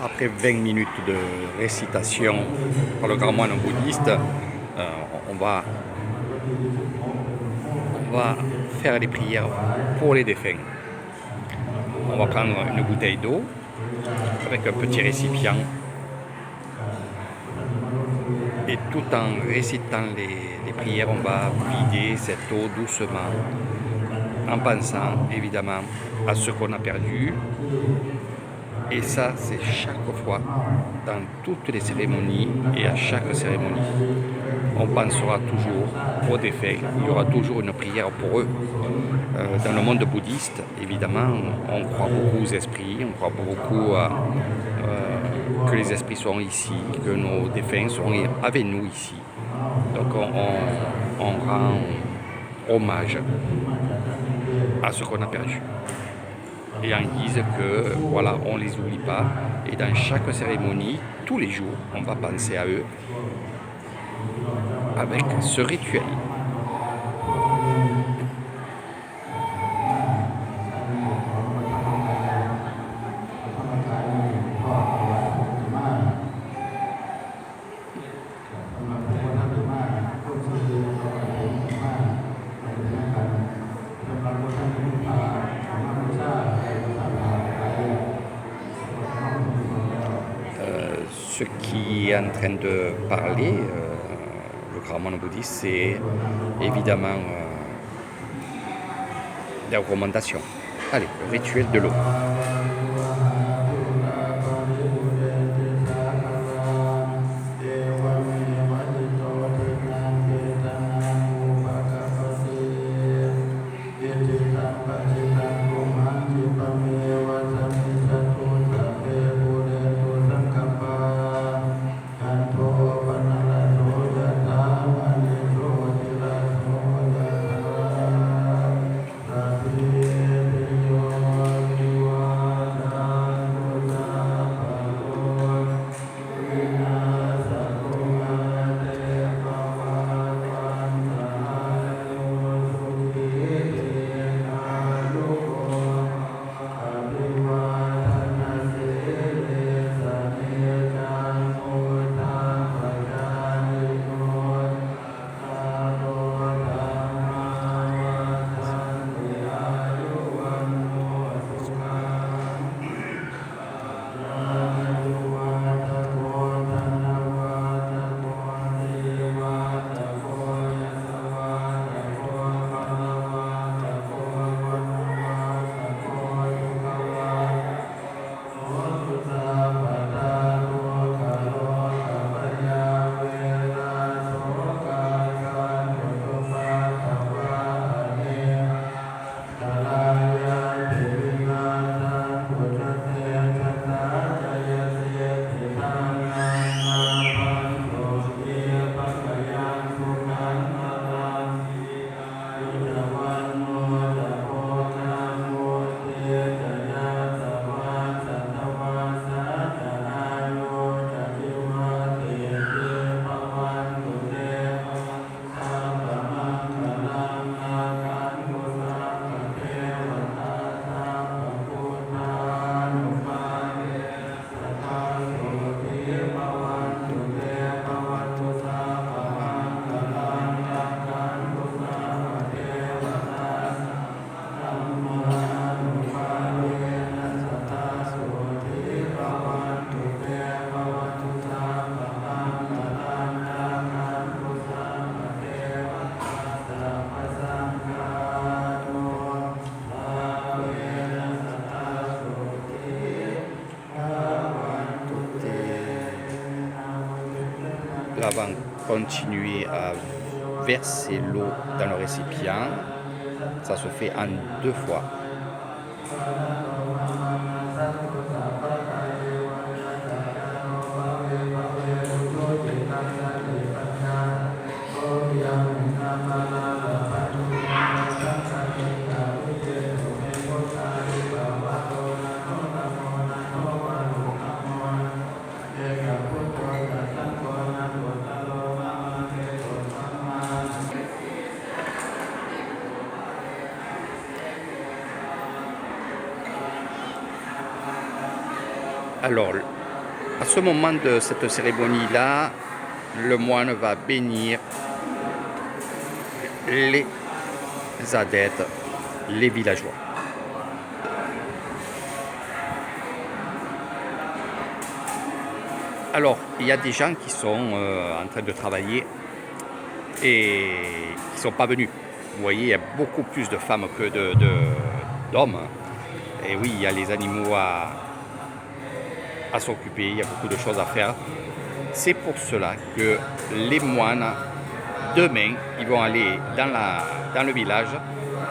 Après 20 minutes de récitation par le grand moine bouddhiste, on va faire les prières pour les défunts. On va prendre une bouteille d'eau avec un petit récipient et tout en récitant les prières, on va vider cette eau doucement en pensant évidemment à ce qu'on a perdu. Et ça, c'est chaque fois, dans toutes les cérémonies et à chaque cérémonie. On pensera toujours aux défunts, il y aura toujours une prière pour eux. Dans le monde bouddhiste, évidemment, on croit beaucoup aux esprits, on croit beaucoup que les esprits sont ici, que nos défunts sont avec nous ici. Donc on rend hommage à ce qu'on a perdu. Et en guise que voilà, on ne les oublie pas. Et dans chaque cérémonie, tous les jours, on va penser à eux avec ce rituel. Ce qui est en train de parler, le grand moine bouddhiste, c'est évidemment des recommandations. Allez, le rituel de l'eau. Là, on va continuer à verser l'eau dans le récipient. Ça se fait en 2 fois. Alors, À ce moment de cette cérémonie-là, le moine va bénir les adeptes, les villageois. Alors, il y a des gens qui sont en train de travailler et qui ne sont pas venus. Vous voyez, il y a beaucoup plus de femmes que d'hommes. Et oui, il y a les animaux à s'occuper, il y a beaucoup de choses à faire. C'est pour cela que les moines, demain, ils vont aller dans le village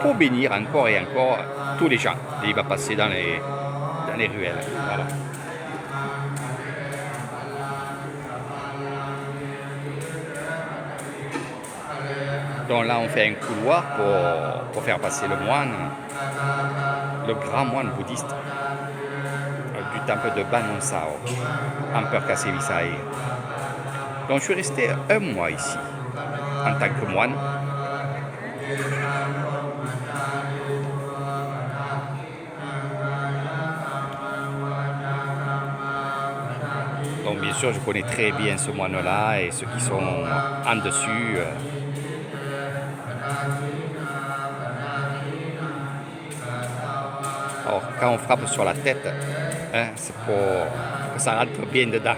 pour bénir encore et encore tous les gens. Et il va passer dans les ruelles. Voilà. Donc là, on fait un couloir pour faire passer le moine, le grand moine bouddhiste du temple de Banansao, Empereur Kasei Visai. Donc je suis resté un mois ici, en tant que moine. Donc bien sûr, je connais très bien ce moine-là et ceux qui sont en dessus. Alors, quand on frappe sur la tête, hein, c'est pour que ça rentre bien dedans.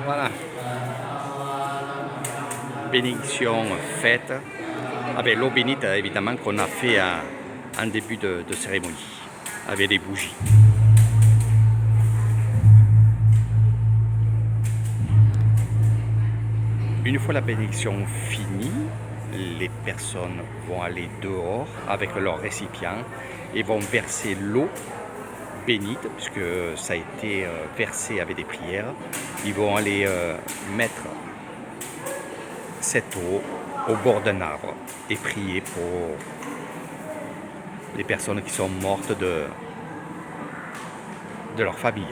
Voilà. Bénédiction faite avec l'eau bénite évidemment qu'on a fait en début de cérémonie avec des bougies. Une fois la bénédiction finie, les personnes vont aller dehors avec leur récipient et vont verser l'eau bénite, puisque ça a été versé avec des prières. Ils vont aller mettre cette eau au bord d'un arbre et prier pour les personnes qui sont mortes de leur famille.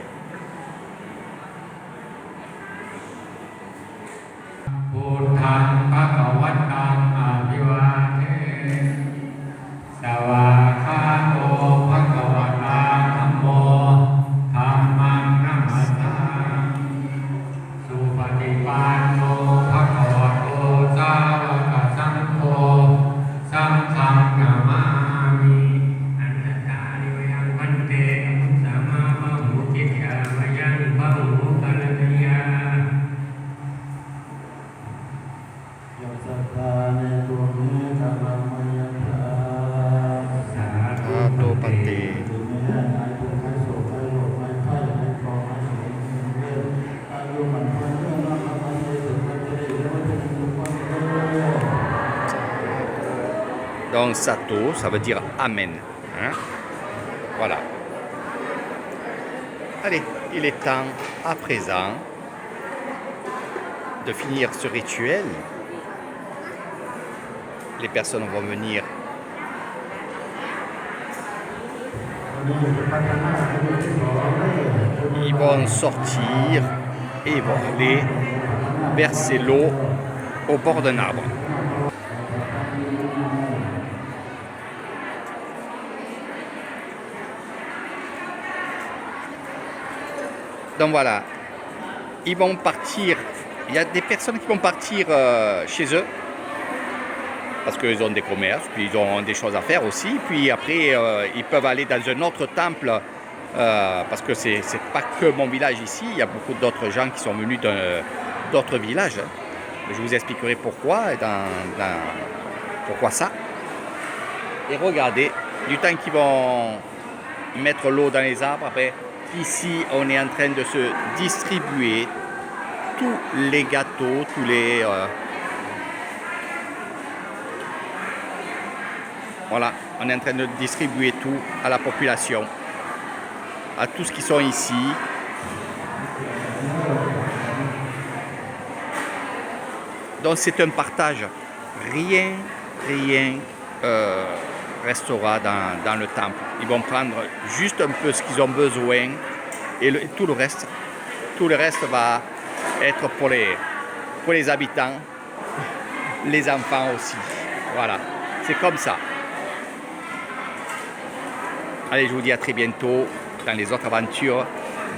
Donc Sato, ça veut dire Amen. Hein? Voilà. Allez, il est temps à présent de finir ce rituel. Les personnes vont venir ils vont sortir et ils vont aller verser l'eau au bord d'un arbre. Donc voilà, ils vont partir, il y a des personnes qui vont partir chez eux, parce qu'ils ont des commerces, puis ils ont des choses à faire aussi, puis après ils peuvent aller dans un autre temple, parce que c'est pas que mon village ici, il y a beaucoup d'autres gens qui sont venus d'autres villages. Je vous expliquerai pourquoi, pourquoi ça. Et regardez, du temps qu'ils vont mettre l'eau dans les arbres, après, ici, on est en train de se distribuer tous les gâteaux, tous les... voilà, on est en train de distribuer tout à la population, à tous qui sont ici. Donc c'est un partage. Rien restera dans le temple. Ils vont prendre juste un peu ce qu'ils ont besoin et tout le reste va être pour les habitants, les enfants aussi. Voilà, c'est comme ça. Allez, je vous dis à très bientôt dans les autres aventures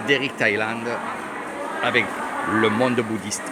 d'Eric Thailand avec le monde bouddhiste.